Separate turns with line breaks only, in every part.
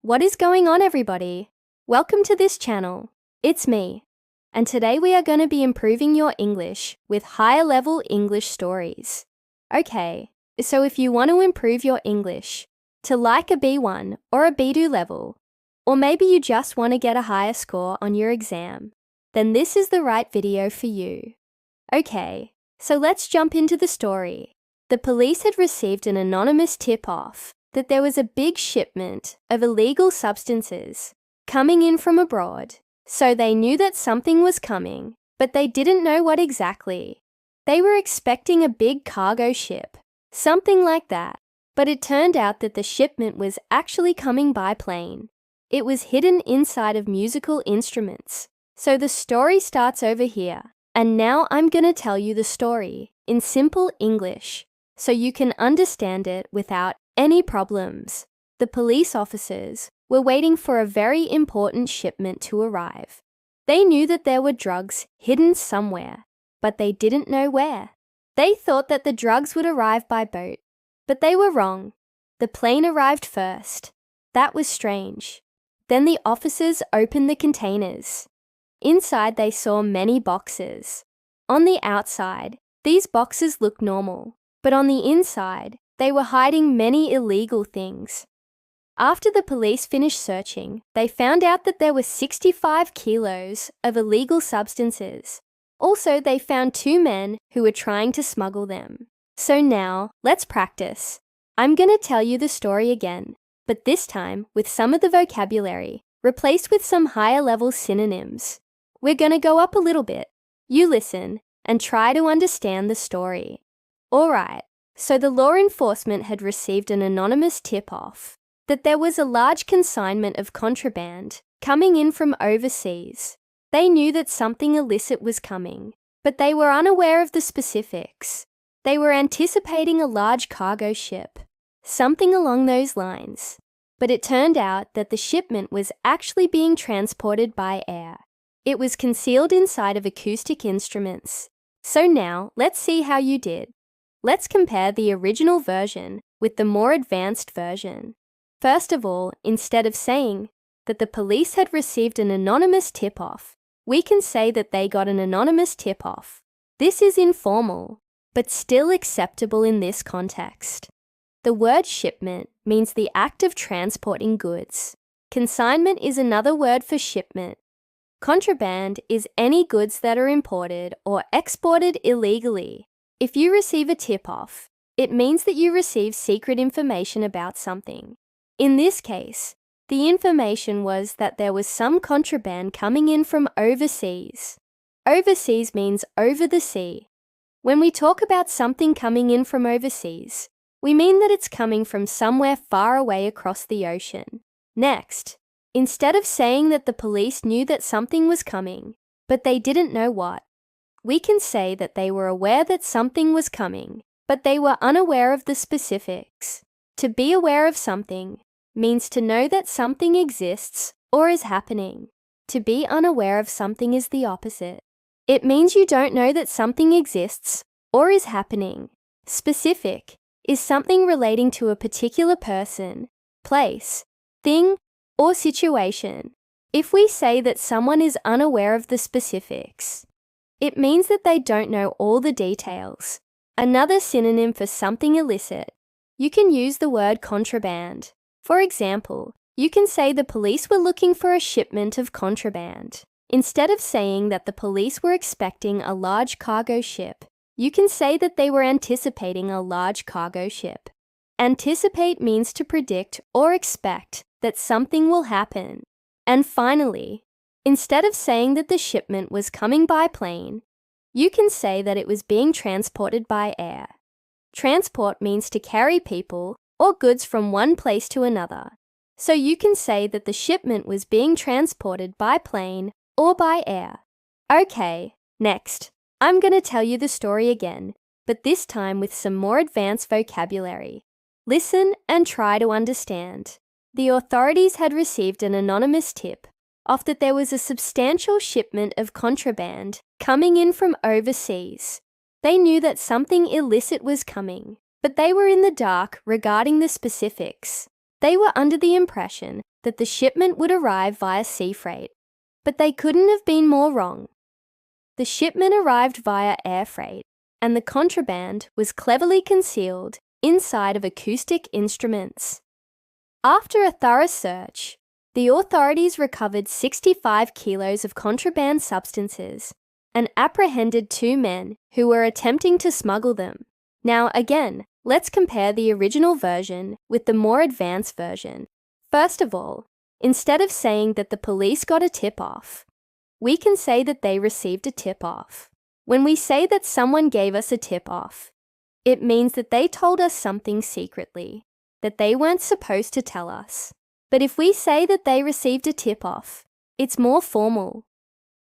What is going on, everybody? Welcome to this channel. It's me. And today we are going to be improving your English with higher level English stories. Okay, so if you want to improve your English to like a B1 or a B2 level, or maybe you just want to get a higher score on your exam, then this is the right video for you. Okay, so let's jump into the story. The police had received an anonymous tip-off that there was a big shipment of illegal substances coming in from abroad. So they knew that something was coming, but they didn't know what exactly. They were expecting a big cargo ship, something like that, but it turned out that the shipment was actually coming by plane. It was hidden inside of musical instruments. So the story starts over here, and now I'm gonna tell you the story in simple English, so you can understand it without any problems. The police officers were waiting for a very important shipment to arrive. They knew that there were drugs hidden somewhere, but they didn't know where. They thought that the drugs would arrive by boat, but they were wrong. The plane arrived first. That was strange. Then the officers opened the containers. Inside they saw many boxes. On the outside, these boxes looked normal, but on the inside, they were hiding many illegal things. After the police finished searching, they found out that there were 65 kilos of illegal substances. Also, they found 2 men who were trying to smuggle them. So now, let's practice. I'm going to tell you the story again, but this time with some of the vocabulary replaced with some higher level synonyms. We're going to go up a little bit. You listen and try to understand the story. All right. So the law enforcement had received an anonymous tip-off that there was a large consignment of contraband coming in from overseas. They knew that something illicit was coming, but they were unaware of the specifics. They were anticipating a large cargo ship, something along those lines. But it turned out that the shipment was actually being transported by air. It was concealed inside of acoustic instruments. So now, let's see how you did. Let's compare the original version with the more advanced version. First of all, instead of saying that the police had received an anonymous tip-off, we can say that they got an anonymous tip-off. This is informal, but still acceptable in this context. The word shipment means the act of transporting goods. Consignment is another word for shipment. Contraband is any goods that are imported or exported illegally. If you receive a tip-off, it means that you receive secret information about something. In this case, the information was that there was some contraband coming in from overseas. Overseas means over the sea. When we talk about something coming in from overseas, we mean that it's coming from somewhere far away across the ocean. Next, instead of saying that the police knew that something was coming, but they didn't know what, we can say that they were aware that something was coming, but they were unaware of the specifics. To be aware of something means to know that something exists or is happening. To be unaware of something is the opposite. It means you don't know that something exists or is happening. Specific is something relating to a particular person, place, thing, or situation. If we say that someone is unaware of the specifics, it means that they don't know all the details. Another synonym for something illicit, you can use the word contraband. For example, you can say the police were looking for a shipment of contraband. Instead of saying that the police were expecting a large cargo ship, you can say that they were anticipating a large cargo ship. Anticipate means to predict or expect that something will happen. And finally, instead of saying that the shipment was coming by plane, you can say that it was being transported by air. Transport means to carry people or goods from one place to another. So you can say that the shipment was being transported by plane or by air. Okay, next, I'm going to tell you the story again, but this time with some more advanced vocabulary. Listen and try to understand. The authorities had received an anonymous tip off that there was a substantial shipment of contraband coming in from overseas. They knew that something illicit was coming, but they were in the dark regarding the specifics. They were under the impression that the shipment would arrive via sea freight, but they couldn't have been more wrong. The shipment arrived via air freight, and the contraband was cleverly concealed inside of acoustic instruments. After a thorough search, the authorities recovered 65 kilos of contraband substances and apprehended 2 men who were attempting to smuggle them. Now again, let's compare the original version with the more advanced version. First of all, instead of saying that the police got a tip-off, we can say that they received a tip-off. When we say that someone gave us a tip-off, it means that they told us something secretly that they weren't supposed to tell us. But if we say that they received a tip-off, it's more formal.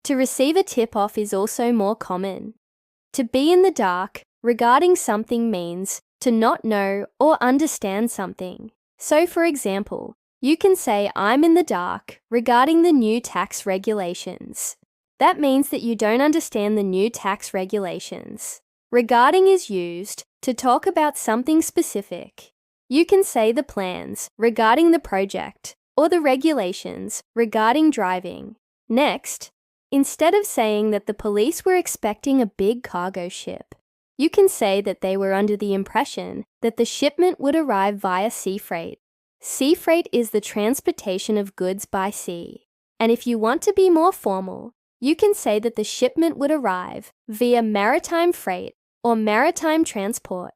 To receive a tip-off is also more common. To be in the dark regarding something means to not know or understand something. So, for example, you can say, I'm in the dark regarding the new tax regulations. That means that you don't understand the new tax regulations. Regarding is used to talk about something specific. You can say the plans regarding the project or the regulations regarding driving. Next, instead of saying that the police were expecting a big cargo ship, you can say that they were under the impression that the shipment would arrive via sea freight. Sea freight is the transportation of goods by sea. And if you want to be more formal, you can say that the shipment would arrive via maritime freight or maritime transport.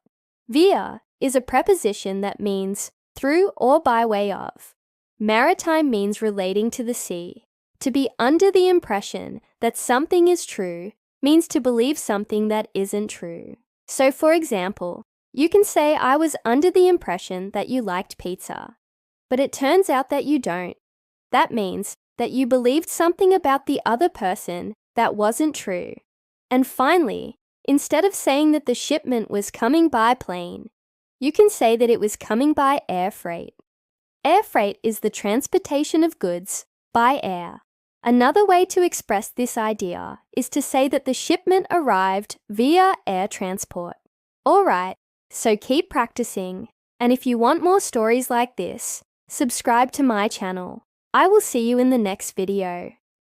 Via is a preposition that means through or by way of. Maritime means relating to the sea. To be under the impression that something is true means to believe something that isn't true. So, for example, you can say, I was under the impression that you liked pizza, but it turns out that you don't. That means that you believed something about the other person that wasn't true. And finally, instead of saying that the shipment was coming by plane, you can say that it was coming by air freight. Air freight is the transportation of goods by air. Another way to express this idea is to say that the shipment arrived via air transport. Alright, so keep practicing, and if you want more stories like this, subscribe to my channel. I will see you in the next video.